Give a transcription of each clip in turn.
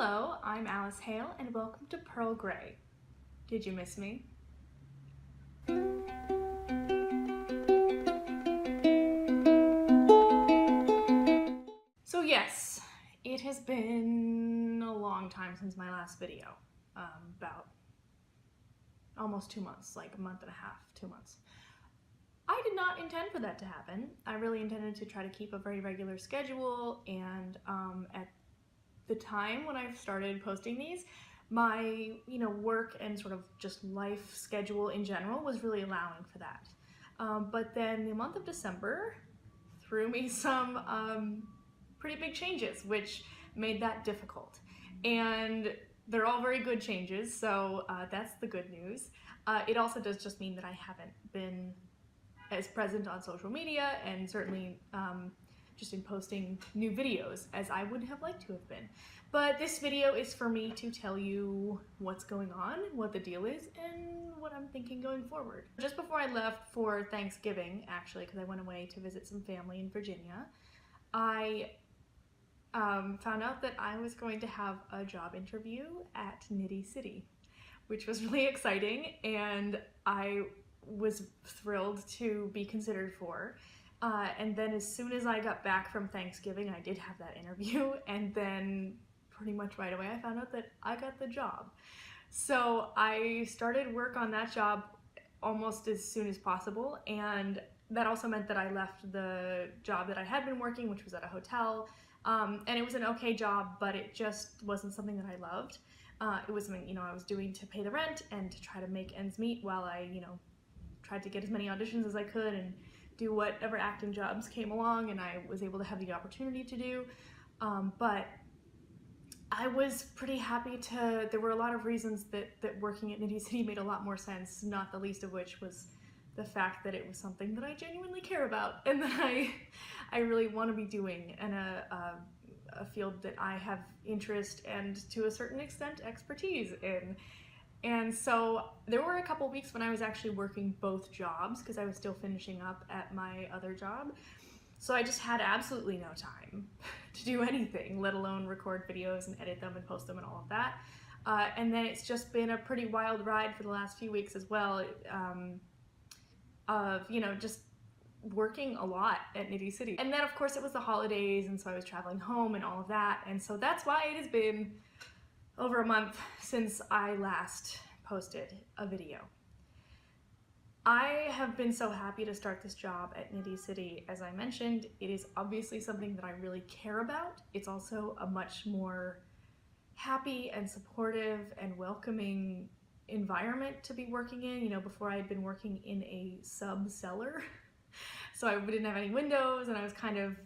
Hello, I'm Alice Hale and welcome to Purl Grey. Did you miss me? So yes, it has been a long time since my last video, about almost 2 months, like a month and a half, 2 months. I did not intend for that to happen. I really intended to try to keep a very regular schedule, and at the time when I started posting these, my work and sort of just life schedule in general was really allowing for that. But then the month of December threw me some pretty big changes, which made that difficult. And they're all very good changes, so that's the good news. It also does just mean that I haven't been as present on social media, and certainly just in posting new videos as I would have liked to have been. But this video is for me to tell you what's going on, what the deal is, and what I'm thinking going forward. Just before I left for Thanksgiving, actually, because I went away to visit some family in Virginia, I found out that I was going to have a job interview at Nitty City, which was really exciting, and I was thrilled to be considered for. And then as soon as I got back from Thanksgiving, I did have that interview, and then pretty much right away I found out that I got the job. So I started work on that job almost as soon as possible, and that also meant that I left the job that I had been working, which was at a hotel, and it was an okay job, but it just wasn't something that I loved. It was something I was doing to pay the rent and to try to make ends meet while I tried to get as many auditions as I could and do whatever acting jobs came along, and I was able to have the opportunity to do. But I was pretty happy there were a lot of reasons that working at Nitty City made a lot more sense, not the least of which was the fact that it was something that I genuinely care about and that I really want to be doing, and a field that I have interest and to a certain extent expertise in. And so there were a couple weeks when I was actually working both jobs because I was still finishing up at my other job. So I just had absolutely no time to do anything, let alone record videos and edit them and post them and all of that. And then it's just been a pretty wild ride for the last few weeks as well, of just working a lot at Nitty City. And then of course it was the holidays, and so I was traveling home and all of that. And so that's why it has been over a month since I last posted a video. I have been so happy to start this job at Nitty City. As I mentioned, it is obviously something that I really care about. It's also a much more happy and supportive and welcoming environment to be working in. Before I had been working in a sub-cellar, so I didn't have any windows, and I was kind of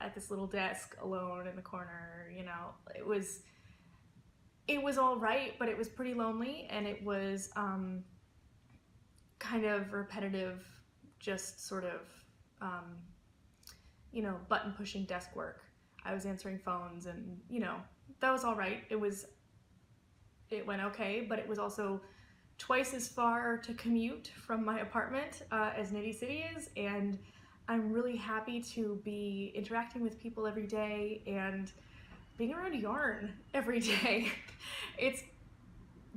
at this little desk alone in the corner. It was all right, but it was pretty lonely, and it was kind of repetitive, just sort of, button pushing desk work. I was answering phones, and that was all right. It went okay, but it was also twice as far to commute from my apartment as Nitty City is, and I'm really happy to be interacting with people every day and being around yarn every day. It's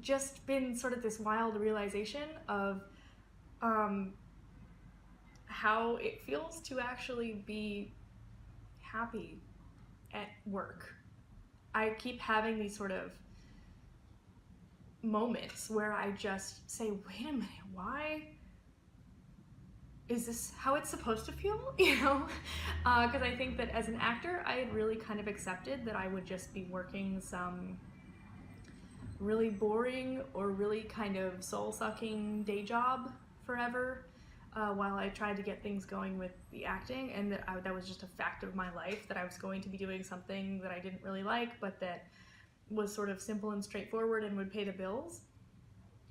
just been sort of this wild realization of how it feels to actually be happy at work. I keep having these sort of moments where I just say, wait a minute, why? Is this how it's supposed to feel? Because I think that as an actor, I had really kind of accepted that I would just be working some really boring or really kind of soul-sucking day job forever while I tried to get things going with the acting, and that was just a fact of my life, that I was going to be doing something that I didn't really like, but that was sort of simple and straightforward and would pay the bills.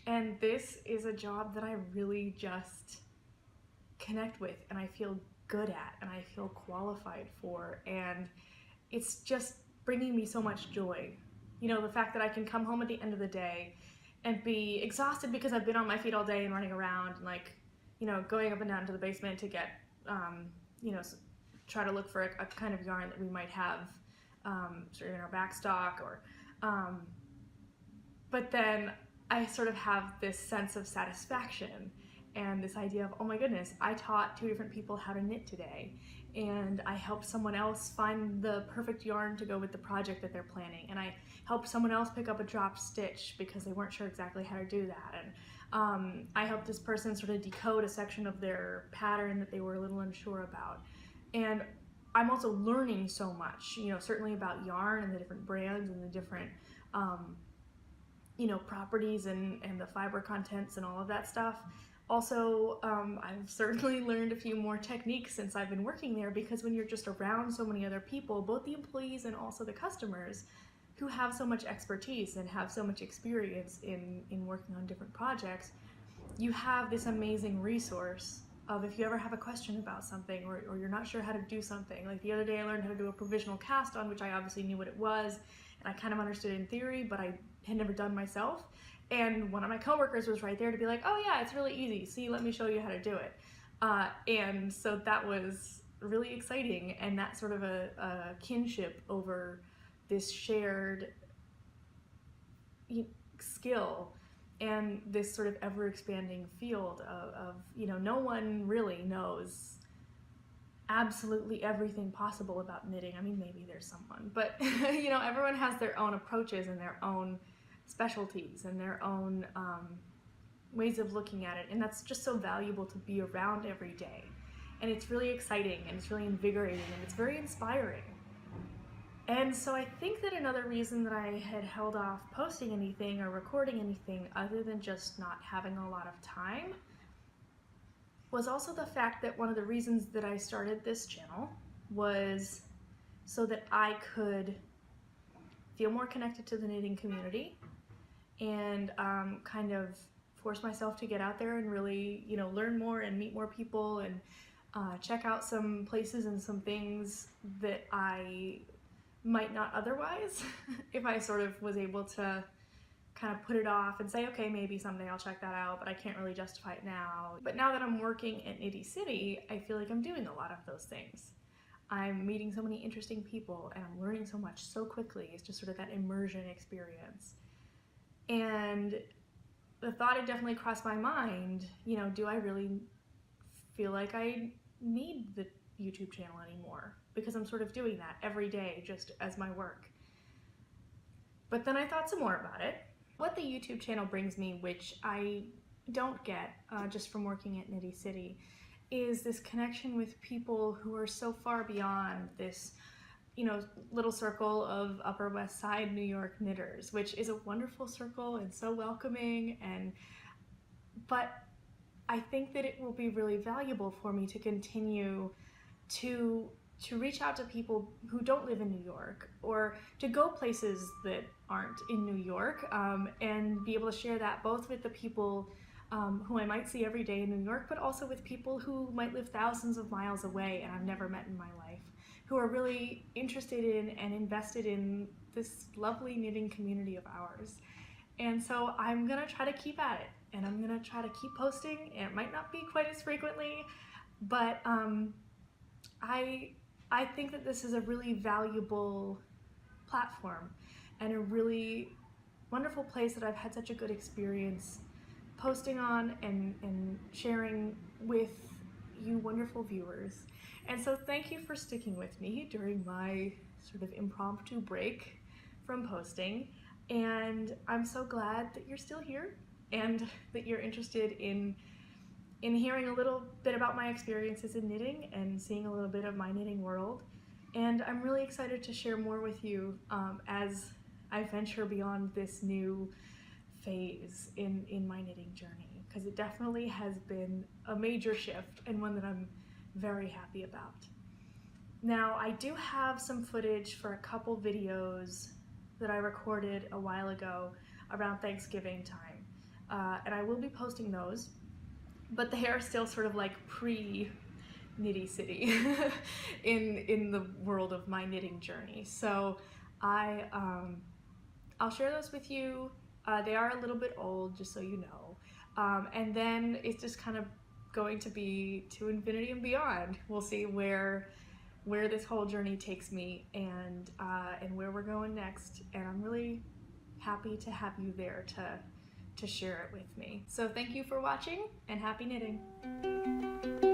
And this is a job that I really just connect with, and I feel good at, and I feel qualified for, and it's just bringing me so much joy. The fact that I can come home at the end of the day and be exhausted because I've been on my feet all day and running around and going up and down to the basement to get try to look for a kind of yarn that we might have sort of in our back stock, or But then I sort of have this sense of satisfaction and this idea of, oh my goodness, I taught 2 different people how to knit today, and I helped someone else find the perfect yarn to go with the project that they're planning, and I helped someone else pick up a dropped stitch because they weren't sure exactly how to do that, and I helped this person sort of decode a section of their pattern that they were a little unsure about. And I'm also learning so much, you know, certainly about yarn and the different brands and the different you know, properties and the fiber contents and all of that stuff. Also, I've certainly learned a few more techniques since I've been working there, because when you're just around so many other people, both the employees and also the customers, who have so much expertise and have so much experience in working on different projects, you have this amazing resource of, if you ever have a question about something, or you're not sure how to do something. Like the other day I learned how to do a provisional cast on, which I obviously knew what it was, and I kind of understood in theory, but I had never done myself. And one of my coworkers was right there to be like, oh yeah, it's really easy. See, let me show you how to do it. And so that was really exciting, and that sort of a kinship over this shared skill and this sort of ever-expanding field of, you know, no one really knows absolutely everything possible about knitting. I mean, maybe there's someone, but you know, everyone has their own approaches and their own specialties and their own ways of looking at it, and that's just so valuable to be around every day. And it's really exciting, and it's really invigorating, and it's very inspiring. And so I think that another reason that I had held off posting anything or recording anything, other than just not having a lot of time, was also the fact that one of the reasons that I started this channel was so that I could feel more connected to the knitting community and kind of force myself to get out there and really, you know, learn more and meet more people and check out some places and some things that I might not otherwise if I sort of was able to kind of put it off and say, okay, maybe someday I'll check that out, but I can't really justify it now. But now that I'm working at Knitty City, I feel like I'm doing a lot of those things. I'm meeting so many interesting people, and I'm learning so much so quickly. It's just sort of that immersion experience. And the thought had definitely crossed my mind, you know, do I really feel like I need the YouTube channel anymore? Because I'm sort of doing that every day just as my work. But then I thought some more about it. What the YouTube channel brings me, which I don't get just from working at Knitty City, is this connection with people who are so far beyond this, you know, little circle of Upper West Side New York knitters, which is a wonderful circle and so welcoming, but I think that it will be really valuable for me to continue to reach out to people who don't live in New York, or to go places that aren't in New York, and be able to share that both with the people who I might see every day in New York, but also with people who might live thousands of miles away and I've never met in my life, who are really interested in and invested in this lovely knitting community of ours. And so I'm gonna try to keep at it, and I'm gonna try to keep posting, and it might not be quite as frequently, but I think that this is a really valuable platform and a really wonderful place that I've had such a good experience posting on and sharing with you wonderful viewers. And so thank you for sticking with me during my sort of impromptu break from posting. And I'm so glad that you're still here and that you're interested in hearing a little bit about my experiences in knitting and seeing a little bit of my knitting world. And I'm really excited to share more with you as I venture beyond this new phase in my knitting journey, because it definitely has been a major shift and one that I'm very happy about. Now, I do have some footage for a couple videos that I recorded a while ago around Thanksgiving time, and I will be posting those. But they are still sort of like pre-Knitty City in the world of my knitting journey. So I'll share those with you. They are a little bit old, just so you know. And then it's just kind of going to be to infinity and beyond. We'll see where where this whole journey takes me and where we're going next. And I'm really happy to have you there to share it with me. So thank you for watching, and happy knitting.